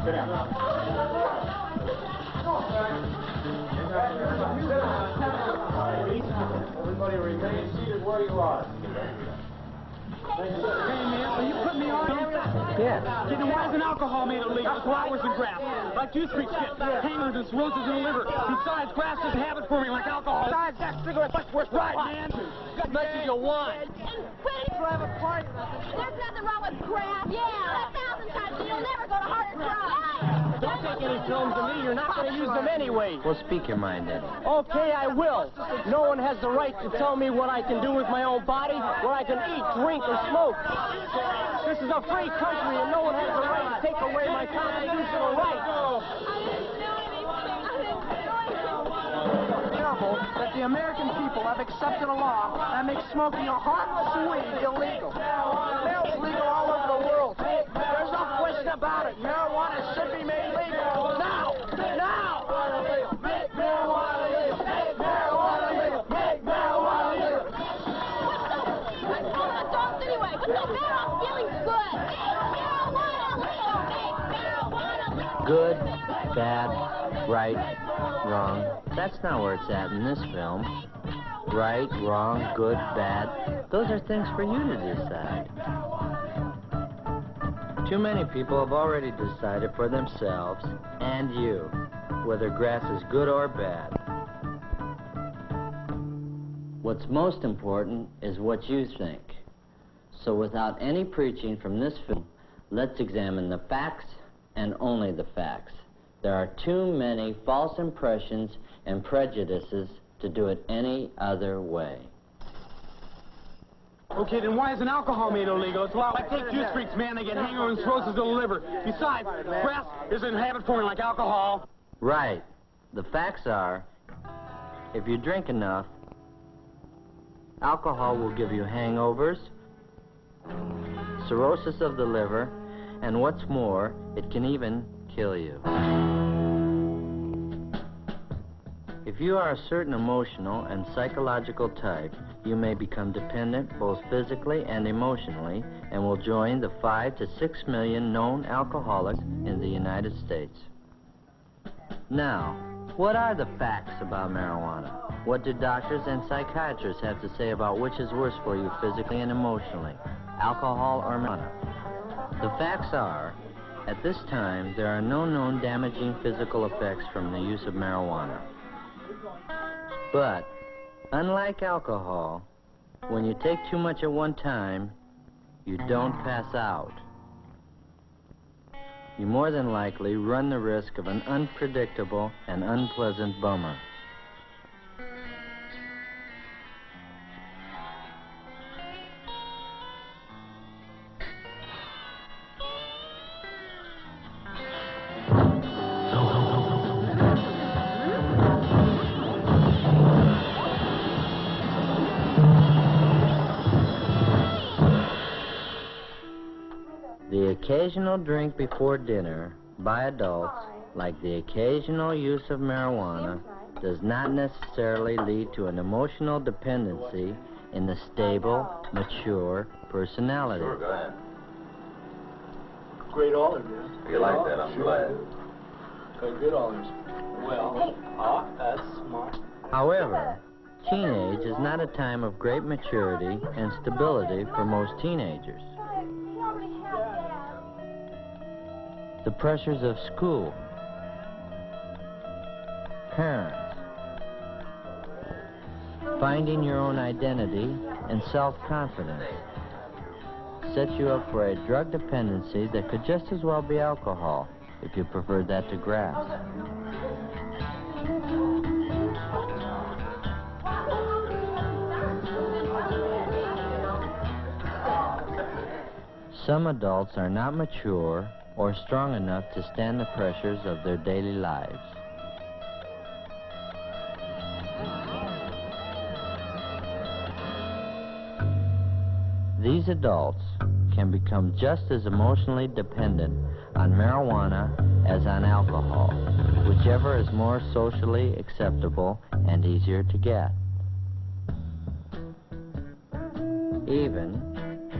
Sit down. Everybody remain seated where you are. Hey, man, so you put me on? Yeah. Then why isn't alcohol made illegal? Flowers and grass. Like juice freaks get hangers and cirrhosis in the liver. Besides, grass is a habit forming like alcohol. Besides, that cigarette much worse. Right, man. As much as you want. Have a party. There's nothing wrong with grass. Yeah. 1,000 times. You'll never go to harder drugs. Don't take any films of me. You're not going to use them anyway. Well, speak your mind, Eddie. Okay, I will. No one has the right to tell me what I can do with my own body, what I can eat, drink, or smoke. This is a free country, and no one has the right to take away my constitutional rights. That the American people have accepted a law that makes smoking a harmless weed illegal. It's legal all over the world. There's no question about it. Marijuana should be made legal. Now! Now! Make marijuana legal! Make marijuana legal! Make marijuana legal! I'm calling adults anyway. What's the matter? I'm feeling good. Make marijuana legal! Make marijuana legal! Good, bad, right, wrong. That's not where it's at in this film. Right, wrong, good, bad. Those are things for you to decide. Too many people have already decided for themselves, and you, whether grass is good or bad. What's most important is what you think. So without any preaching from this film, let's examine the facts and only the facts. There are too many false impressions and prejudices to do it any other way. Okay, then why isn't alcohol made illegal? It's allowed. I take juice freaks, man. They get hangovers and cirrhosis of the liver. Besides, grass isn't habit forming like alcohol. Right. The facts are, if you drink enough, alcohol will give you hangovers, cirrhosis of the liver, and what's more, it can even kill you. If you are a certain emotional and psychological type, you may become dependent both physically and emotionally and will join the 5 to 6 million known alcoholics in the United States. Now, what are the facts about marijuana? What do doctors and psychiatrists have to say about which is worse for you physically and emotionally, alcohol or marijuana? The facts are, at this time, there are no known damaging physical effects from the use of marijuana. But, unlike alcohol, when you take too much at one time, you don't pass out. You more than likely run the risk of an unpredictable and unpleasant bummer. The occasional drink before dinner by adults, like the occasional use of marijuana, does not necessarily lead to an emotional dependency in the stable, mature personality. Sure, go ahead. Great olive, man. You like that, I'm glad. Got good olives. Well, that's smart. However, teenage is not a time of great maturity and stability for most teenagers. The pressures of school, parents, finding your own identity and self-confidence sets you up for a drug dependency that could just as well be alcohol if you preferred that to grass. Some adults are not mature or strong enough to stand the pressures of their daily lives. These adults can become just as emotionally dependent on marijuana as on alcohol, whichever is more socially acceptable and easier to get. Even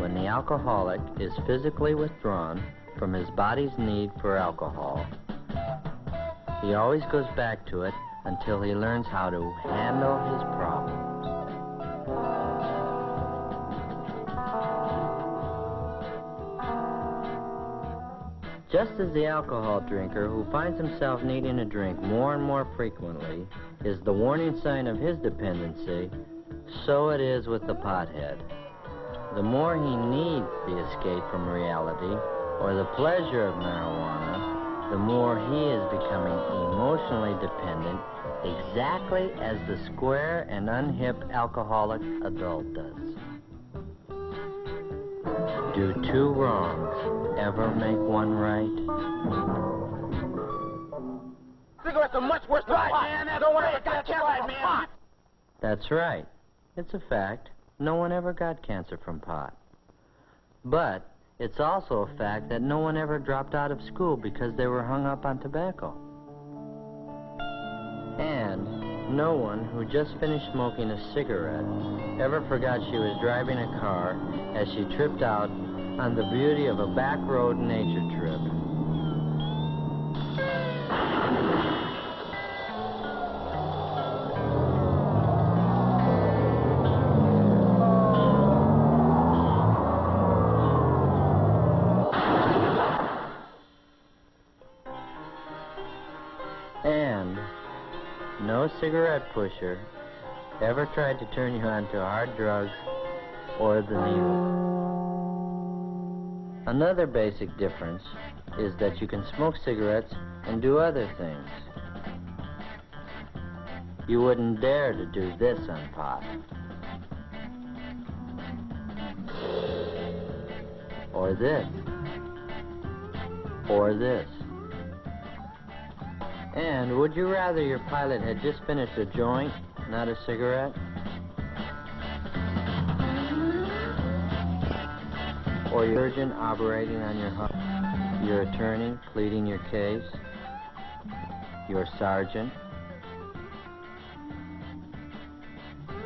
when the alcoholic is physically withdrawn from his body's need for alcohol. He always goes back to it until he learns how to handle his problems. Just as the alcohol drinker who finds himself needing a drink more and more frequently is the warning sign of his dependency, so it is with the pothead. The more he needs the escape from reality or the pleasure of marijuana, the more he is becoming emotionally dependent, exactly as the square and unhip alcoholic adult does. Do two wrongs ever make one right? Cigarettes are much worse than pot, man. Don't worry, that's right, man. That's right. It's a fact. No one ever got cancer from pot. But it's also a fact that no one ever dropped out of school because they were hung up on tobacco. And no one who just finished smoking a cigarette ever forgot she was driving a car as she tripped out on the beauty of a back road nature trip. And no cigarette pusher ever tried to turn you on to hard drugs or the needle. Another basic difference is that you can smoke cigarettes and do other things. You wouldn't dare to do this on pot. Or this. Or this. And would you rather your pilot had just finished a joint, not a cigarette? Or your surgeon operating on your heart, your attorney pleading your case, your sergeant,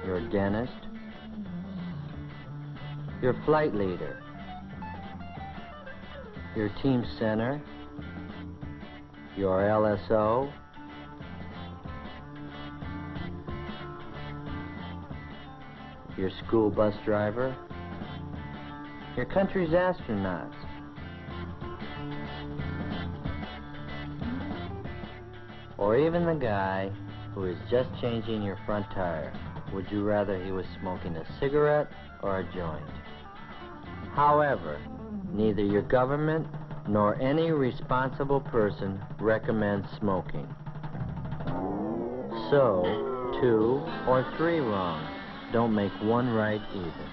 your dentist, your flight leader, your team center, your LSO, your school bus driver, your country's astronauts, or even the guy who is just changing your front tire. Would you rather he was smoking a cigarette or a joint? However, neither your government nor any responsible person recommends smoking. So, 2 or 3 wrongs don't make one right either.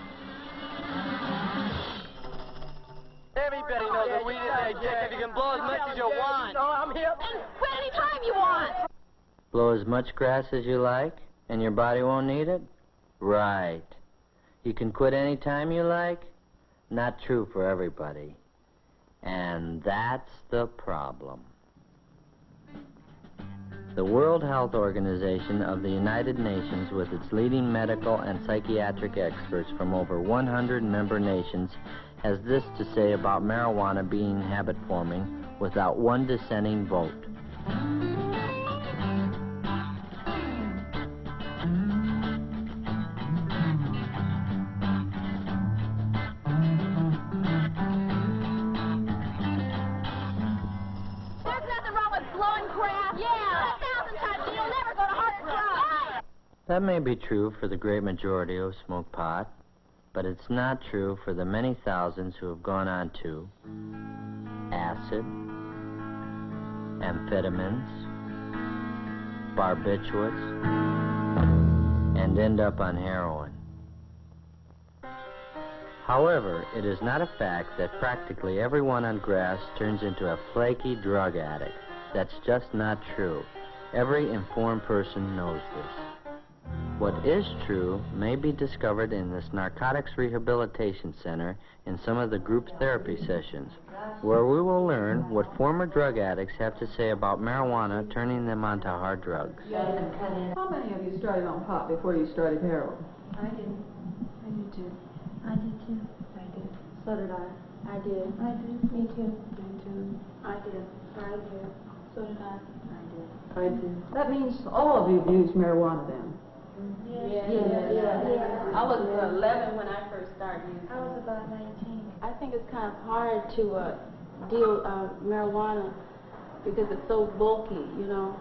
Everybody knows that weed is addictive. You can blow as much as you want. No, I'm here. And quit any time you want. Blow as much grass as you like, and your body won't need it? Right. You can quit any time you like? Not true for everybody. And that's the problem. The World Health Organization of the United Nations, with its leading medical and psychiatric experts from over 100 member nations, has this to say about marijuana being habit-forming without one dissenting vote. That may be true for the great majority who smoke pot, but it's not true for the many thousands who have gone on to acid, amphetamines, barbiturates, and end up on heroin. However, it is not a fact that practically everyone on grass turns into a flaky drug addict. That's just not true. Every informed person knows this. What is true may be discovered in this Narcotics Rehabilitation Center in some of the group therapy sessions, where we will learn what former drug addicts have to say about marijuana turning them onto hard drugs. How many of you started on pot before you started heroin? I did. I did too. I did too. I did. So did I. I did. I did. Me too. Me too. I did. I did. So did I. I did. That means all of you've used marijuana then. Yeah. I was 11 when I first started using I was about 19. I think it's kind of hard to deal marijuana because it's so bulky, you know,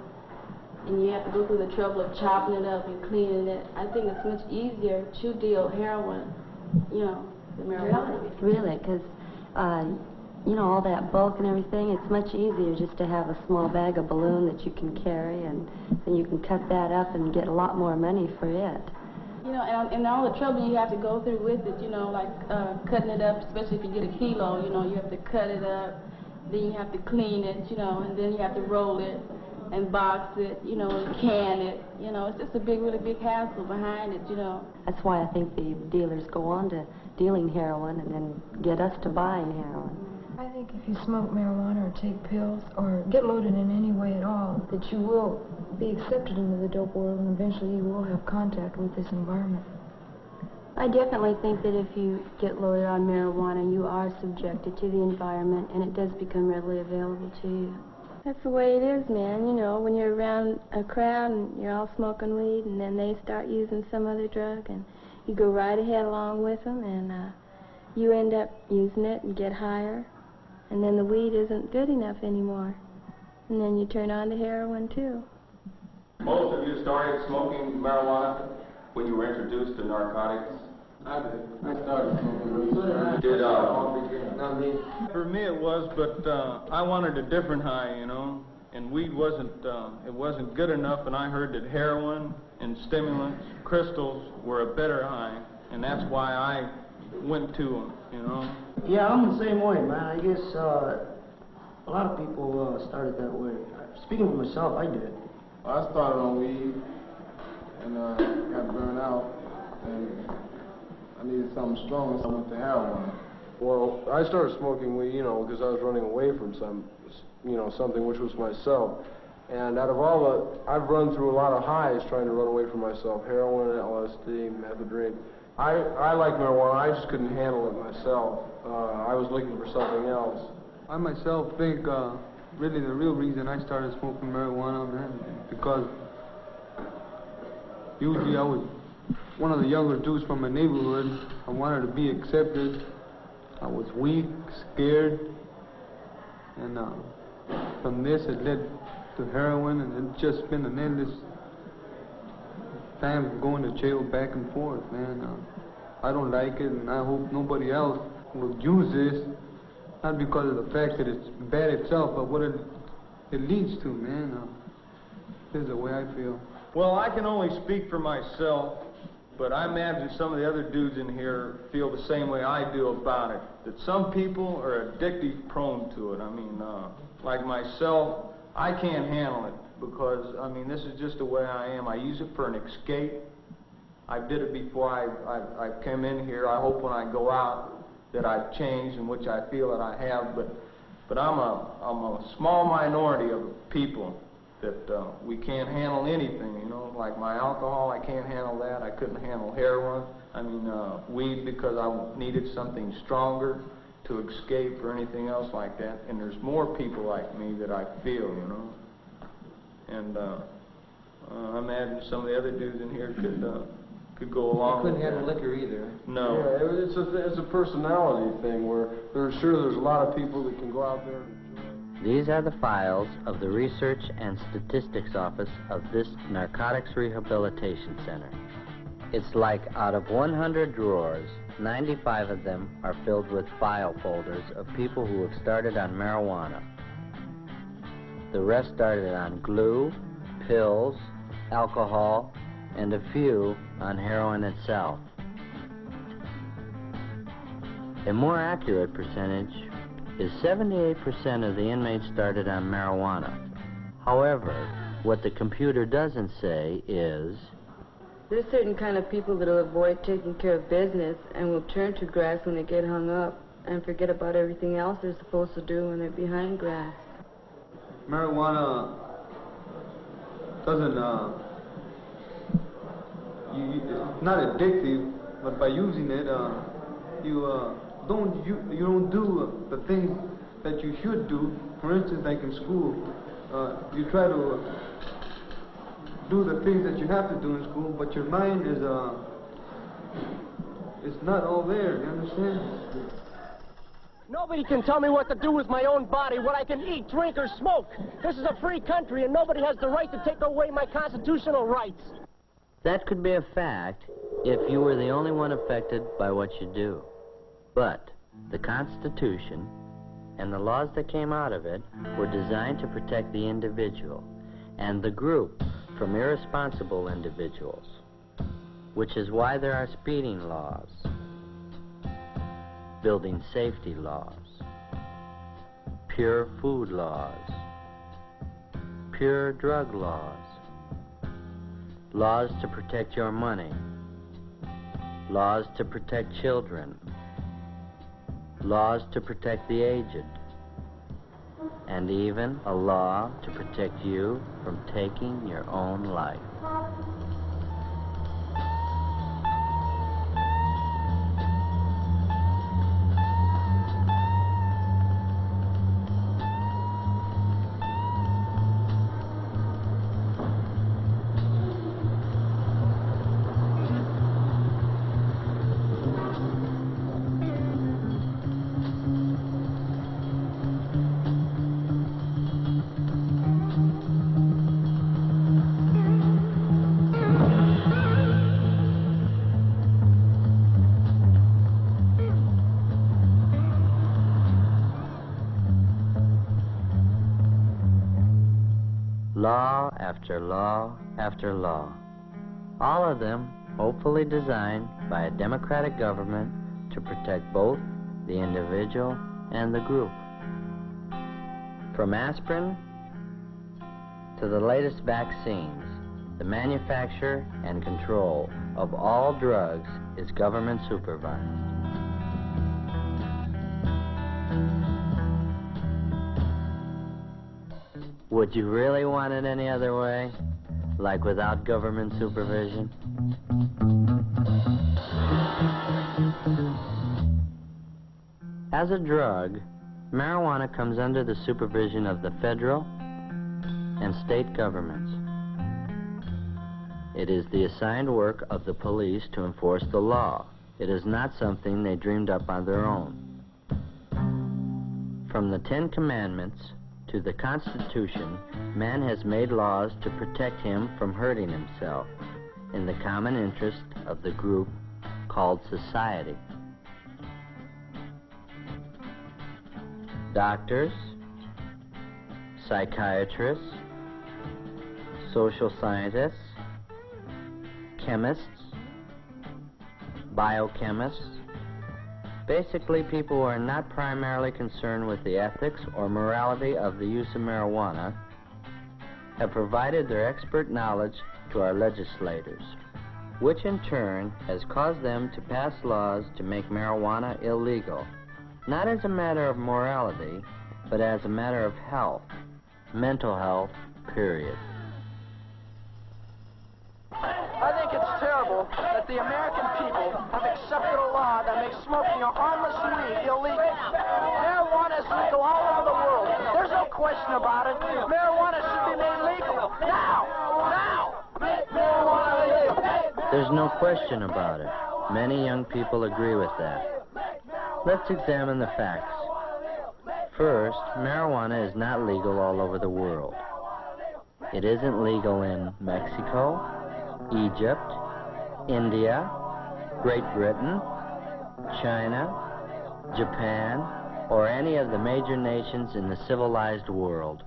and you have to go through the trouble of chopping it up and cleaning it. I think it's much easier to deal heroin, you know, than marijuana. Really, because, you know, all that bulk and everything, it's much easier just to have a small bag of balloon that you can carry, and then you can cut that up and get a lot more money for it. You know, and all the trouble you have to go through with it, you know, like cutting it up, especially if you get a kilo, you know, you have to cut it up, then you have to clean it, you know, and then you have to roll it and box it, you know, and can it. You know, it's just a really big hassle behind it, you know. That's why I think the dealers go on to dealing heroin and then get us to buying heroin. I think if you smoke marijuana or take pills or get loaded in any way at all, that you will be accepted into the dope world and eventually you will have contact with this environment. I definitely think that if you get loaded on marijuana, you are subjected to the environment and it does become readily available to you. That's the way it is, man. You know, when you're around a crowd and you're all smoking weed and then they start using some other drug and you go right ahead along with them and you end up using it and get higher. And then the weed isn't good enough anymore. And then you turn on to heroin, too. Most of you started smoking marijuana when you were introduced to narcotics? I did. I started smoking. For me it was, but I wanted a different high, you know. And weed wasn't good enough, and I heard that heroin and stimulants, crystals, were a better high. And that's why I went to them, you know. Yeah, I'm the same way, man. I guess a lot of people started that way. Speaking for myself, I did. I started on weed and got burned out, and I needed something stronger, so I went to heroin. Well, I started smoking weed, you know, because I was running away from something which was myself. And out of all the, I've run through a lot of highs trying to run away from myself: heroin, LSD, methadone. I like marijuana. I just couldn't handle it myself. I was looking for something else. I myself think really the real reason I started smoking marijuana, man, because usually I was one of the younger dudes from my neighborhood. I wanted to be accepted. I was weak, scared, and from this it led to heroin, and it's just been an endless time going to jail back and forth, man. I don't like it, and I hope nobody else will use this, not because of the fact that it's bad itself, but what it leads to, man. This is the way I feel. Well, I can only speak for myself, but I imagine some of the other dudes in here feel the same way I do about it, that some people are addictive prone to it. I mean, like myself, I can't handle it because, I mean, this is just the way I am. I use it for an escape. I did it before I came in here. I hope when I go out that I've changed, in which I feel that I have, but I'm a small minority of people that we can't handle anything, you know, like my alcohol, I can't handle that. I couldn't handle heroin. I mean, weed, because I needed something stronger to escape or anything else like that. And there's more people like me that I feel, you know. And I imagine some of the other dudes in here could go along. You couldn't handle liquor either. No. Yeah, it's a personality thing where there's a lot of people that can go out there. These are the files of the Research and Statistics Office of this Narcotics Rehabilitation Center. It's like out of 100 drawers, 95 of them are filled with file folders of people who have started on marijuana. The rest started on glue, pills, alcohol, and a few on heroin itself. A more accurate percentage is 78% of the inmates started on marijuana. However, what the computer doesn't say is, there's certain kind of people that will avoid taking care of business and will turn to grass when they get hung up and forget about everything else they're supposed to do when they're behind grass. Marijuana doesn't, it's not addictive, but by using it, you you don't do the things that you should do. For instance, like in school, you try to do the things that you have to do in school, but your mind is it's not all there. You understand? Nobody can tell me what to do with my own body, what I can eat, drink, or smoke. This is a free country, and nobody has the right to take away my constitutional rights. That could be a fact if you were the only one affected by what you do. But the Constitution and the laws that came out of it were designed to protect the individual and the group from irresponsible individuals, which is why there are speeding laws, building safety laws, pure food laws, pure drug laws, laws to protect your money, laws to protect children, laws to protect the aged, and even a law to protect you from taking your own life. Law after law after law, all of them hopefully designed by a democratic government to protect both the individual and the group. From aspirin to the latest vaccines, the manufacture and control of all drugs is government supervised. Would you really want it any other way? Like without government supervision? As a drug, marijuana comes under the supervision of the federal and state governments. It is the assigned work of the police to enforce the law. It is not something they dreamed up on their own. From the 10 Commandments to the Constitution, man has made laws to protect him from hurting himself in the common interest of the group called society. Doctors, psychiatrists, social scientists, chemists, biochemists, basically people who are not primarily concerned with the ethics or morality of the use of marijuana, have provided their expert knowledge to our legislators, which in turn has caused them to pass laws to make marijuana illegal, not as a matter of morality, but as a matter of health, mental health, period. I think it's terrible that the American people have accepted a law that makes smoking a harmless weed illegal. Marijuana is legal all over the world. There's no question about it. Marijuana should be made legal. Now! Now! Make marijuana legal! There's no question about it. Many young people agree with that. Let's examine the facts. First, marijuana is not legal all over the world. It isn't legal in Mexico, Egypt, India, Great Britain, China, Japan, or any of the major nations in the civilized world.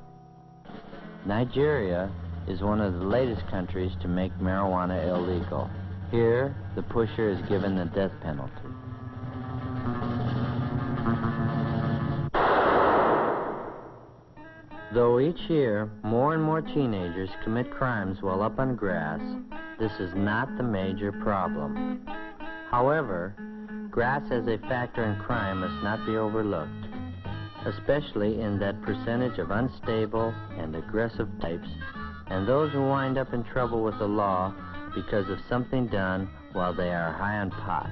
Nigeria is one of the latest countries to make marijuana illegal. Here, the pusher is given the death penalty. Though each year more and more teenagers commit crimes while up on grass, this is not the major problem. However, grass as a factor in crime must not be overlooked, especially in that percentage of unstable and aggressive types and those who wind up in trouble with the law because of something done while they are high on pot.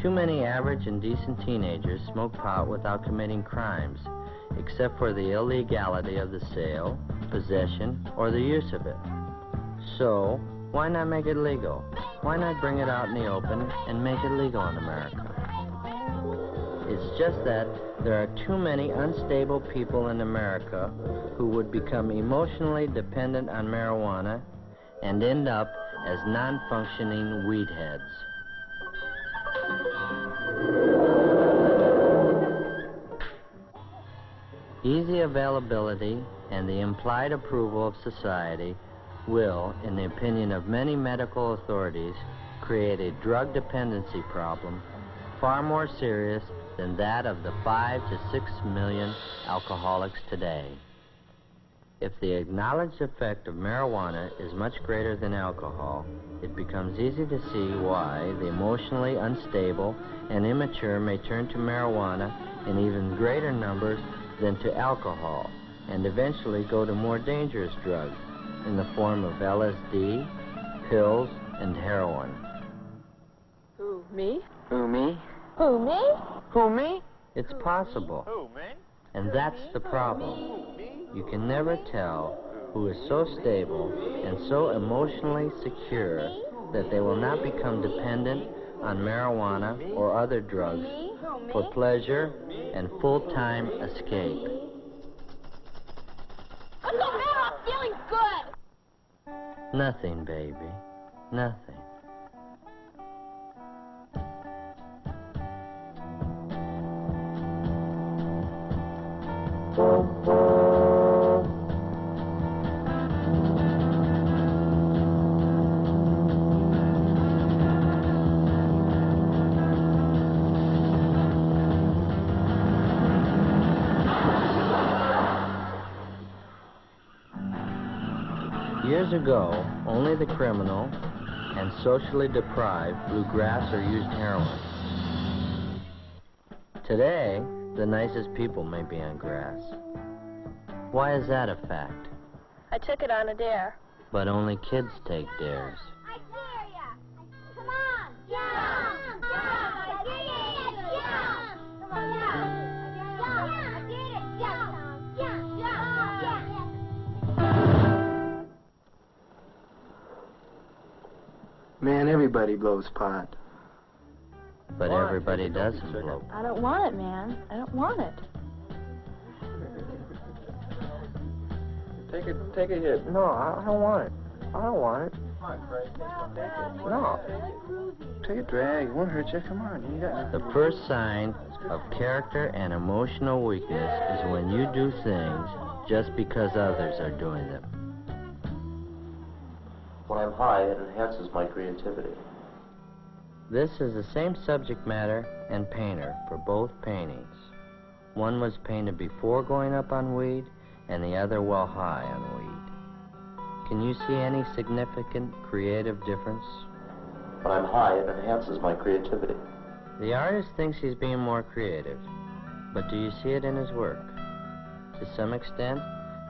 Too many average and decent teenagers smoke pot without committing crimes, except for the illegality of the sale, possession, or the use of it. So, why not make it legal? Why not bring it out in the open and make it legal in America? It's just that there are too many unstable people in America who would become emotionally dependent on marijuana and end up as non-functioning weed heads. Easy availability and the implied approval of society will, in the opinion of many medical authorities, create a drug dependency problem far more serious than that of the 5 to 6 million alcoholics today. If the acknowledged effect of marijuana is much greater than alcohol, it becomes easy to see why the emotionally unstable and immature may turn to marijuana in even greater numbers than to alcohol, and eventually go to more dangerous drugs in the form of LSD, pills, and heroin. Who, me? Who, me? Who, me? Who, me? It's possible. Who, me? And that's the problem. You can never tell who is so stable and so emotionally secure that they will not become dependent on marijuana or other drugs for pleasure and full-time escape. What's the matter? I'm feeling good. Nothing, baby. Nothing. Years ago, only the criminal and socially deprived blew grass or used heroin. Today, the nicest people may be on grass. Why is that a fact? I took it on a dare. But only kids take dares. I dare ya. Come on. Jump. Jump. I did it. Jump. Come on. Jump. I did it. Jump. Jump. Jump. Man, everybody blows pot. But everybody doesn't blow. I don't want it, man. I don't want it. Take a hit. No, I don't want it. I don't want it. Come on, Frank. No. Take a drag. It won't hurt you. Come on. You got it. The first sign of character and emotional weakness is when you do things just because others are doing them. When I'm high, it enhances my creativity. This is the same subject matter and painter for both paintings. One was painted before going up on weed, and the other while high on weed. Can you see any significant creative difference? When I'm high, it enhances my creativity. The artist thinks he's being more creative, but do you see it in his work? To some extent,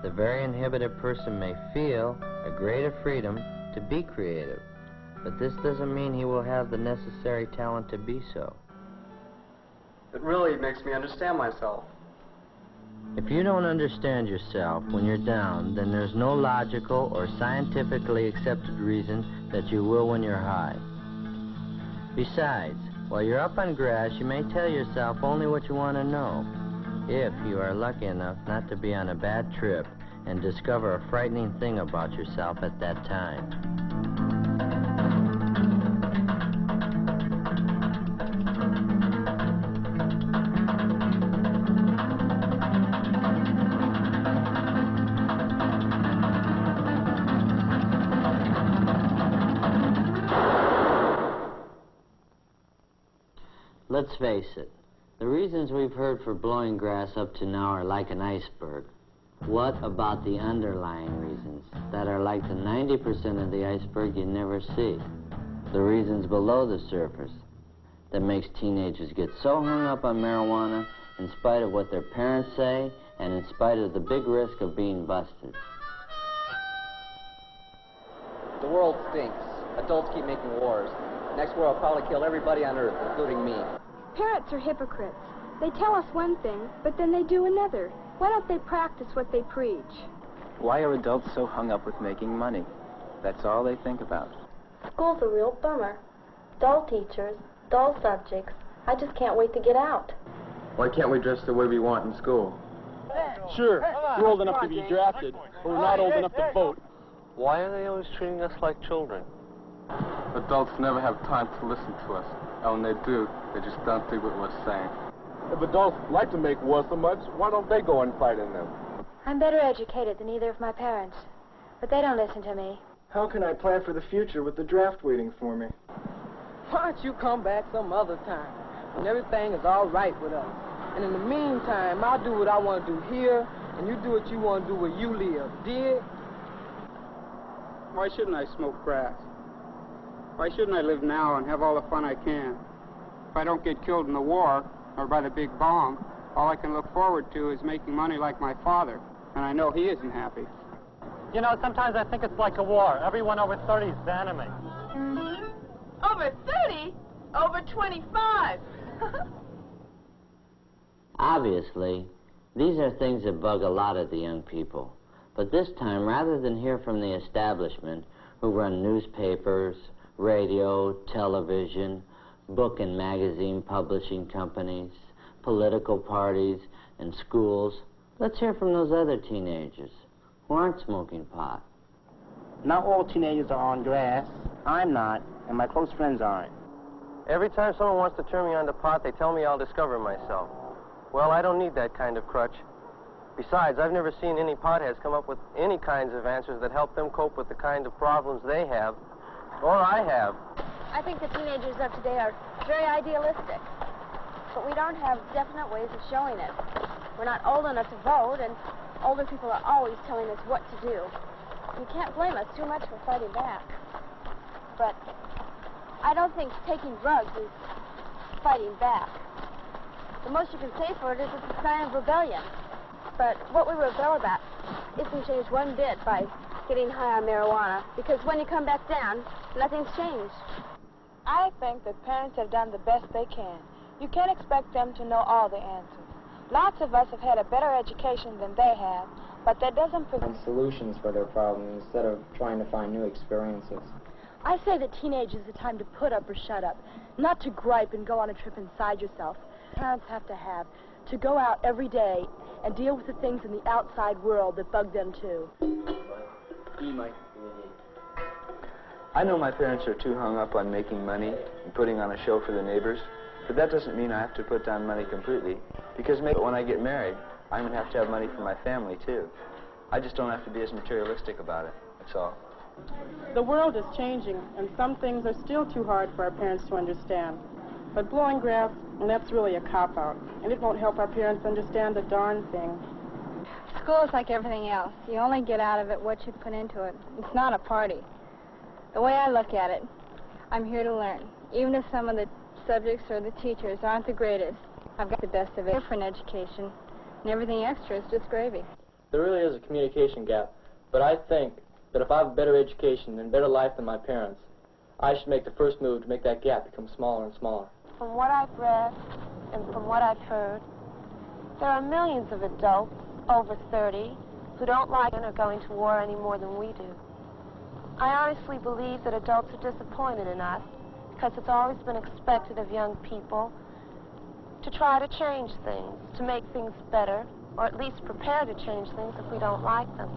the very inhibited person may feel a greater freedom to be creative, but this doesn't mean he will have the necessary talent to be so. It really makes me understand myself. If you don't understand yourself when you're down, then there's no logical or scientifically accepted reason that you will when you're high. Besides, while you're up on grass, you may tell yourself only what you want to know, if you are lucky enough not to be on a bad trip and discover a frightening thing about yourself at that time. Let's face it, the reasons we've heard for blowing grass up to now are like an iceberg. What about the underlying reasons that are like the 90% of the iceberg you never see? The reasons below the surface that makes teenagers get so hung up on marijuana in spite of what their parents say and in spite of the big risk of being busted. The world stinks. Adults keep making wars. Next war will probably kill everybody on Earth, including me. Parents are hypocrites. They tell us one thing, but then they do another. Why don't they practice what they preach? Why are adults so hung up with making money? That's all they think about. School's a real bummer. Dull teachers, dull subjects. I just can't wait to get out. Why can't we dress the way we want in school? Sure, we're old enough to be drafted, but we're not old enough to vote. Why are they always treating us like children? Adults never have time to listen to us. And when they do, they just don't do what we're saying. If adults like to make war so much, why don't they go and fight in them? I'm better educated than either of my parents, but they don't listen to me. How can I plan for the future with the draft waiting for me? Why don't you come back some other time when everything is all right with us? And in the meantime, I'll do what I want to do here, and you do what you want to do where you live. Dig? Why shouldn't I smoke grass? Why shouldn't I live now and have all the fun I can? If I don't get killed in the war or by the big bomb, all I can look forward to is making money like my father, and I know he isn't happy. You know, sometimes I think it's like a war. Everyone over 30 is the enemy. Over 30? Over 25. Obviously, these are things that bug a lot of the young people. But this time, rather than hear from the establishment, who run newspapers, radio, television, book and magazine publishing companies, political parties, and schools, let's hear from those other teenagers who aren't smoking pot. Not all teenagers are on grass. I'm not, and my close friends aren't. Every time someone wants to turn me on to pot, they tell me I'll discover myself. Well, I don't need that kind of crutch. Besides, I've never seen any potheads come up with any kinds of answers that help them cope with the kind of problems they have, or I have. I think the teenagers of today are very idealistic, but we don't have definite ways of showing it. We're not old enough to vote, and older people are always telling us what to do. You can't blame us too much for fighting back. But I don't think taking drugs is fighting back. The most you can say for it is it's a sign of rebellion. But what we rebel about isn't changed one bit by getting high on marijuana, because when you come back down, nothing's changed. I think that parents have done the best they can. You can't expect them to know all the answers. Lots of us have had a better education than they have, but that doesn't find solutions for their problems instead of trying to find new experiences. I say that teenage is the time to put up or shut up, not to gripe and go on a trip inside yourself. Parents have to go out every day and deal with the things in the outside world that bug them too. I know my parents are too hung up on making money and putting on a show for the neighbors, but that doesn't mean I have to put down money completely, because maybe when I get married, I'm going to have money for my family too. I just don't have to be as materialistic about it, that's all. The world is changing, and some things are still too hard for our parents to understand. But blowing grass, and that's really a cop-out, and it won't help our parents understand a darn thing. School is like everything else. You only get out of it what you put into it. It's not a party. The way I look at it, I'm here to learn. Even if some of the subjects or the teachers aren't the greatest, I've got the best of it. Different education, and everything extra is just gravy. There really is a communication gap, but I think that if I have a better education and better life than my parents, I should make the first move to make that gap become smaller and smaller. From what I've read and from what I've heard, there are millions of adults over 30 who don't like or going to war any more than we do. I honestly believe that adults are disappointed in us because it's always been expected of young people to try to change things, to make things better, or at least prepare to change things if we don't like them.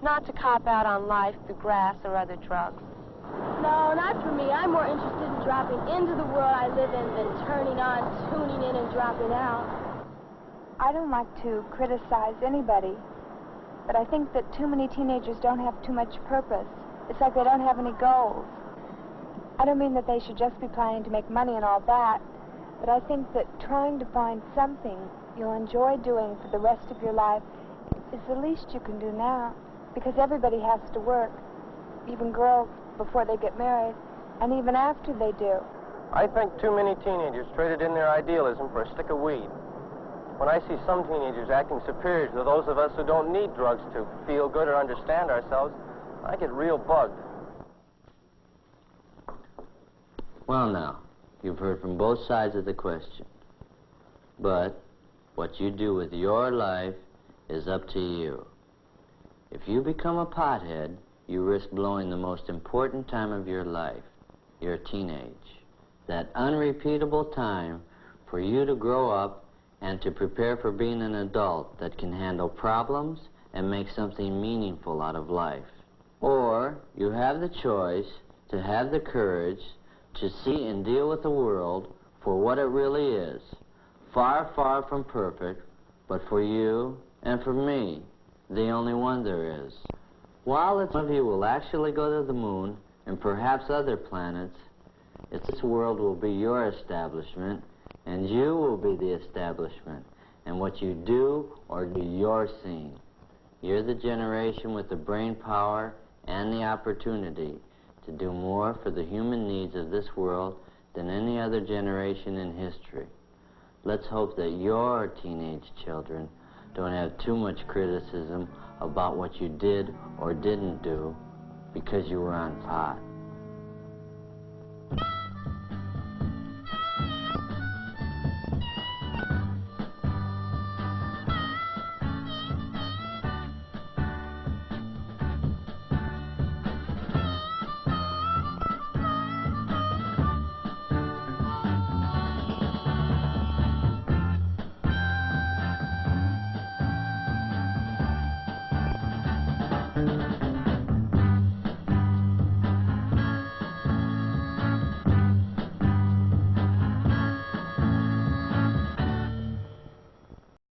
Not to cop out on life through grass or other drugs. No, not for me. I'm more interested in dropping into the world I live in than turning on, tuning in, and dropping out. I don't like to criticize anybody, but I think that too many teenagers don't have too much purpose. It's like they don't have any goals. I don't mean that they should just be planning to make money and all that, but I think that trying to find something you'll enjoy doing for the rest of your life is the least you can do now, because everybody has to work, even girls before they get married, and even after they do. I think too many teenagers traded in their idealism for a stick of weed. When I see some teenagers acting superior to those of us who don't need drugs to feel good or understand ourselves, I get real bugged. Well, now, you've heard from both sides of the question. But what you do with your life is up to you. If you become a pothead, you risk blowing the most important time of your life, your teenage. That unrepeatable time for you to grow up and to prepare for being an adult that can handle problems and make something meaningful out of life. Or you have the choice to have the courage to see and deal with the world for what it really is. Far, far from perfect, but for you and for me, the only one there is. While some of you will actually go to the moon and perhaps other planets, this world will be your establishment, and you will be the establishment. And what you do or do, you're seeing. You're the generation with the brain power and the opportunity to do more for the human needs of this world than any other generation in history. Let's hope that your teenage children don't have too much criticism about what you did or didn't do because you were on pot.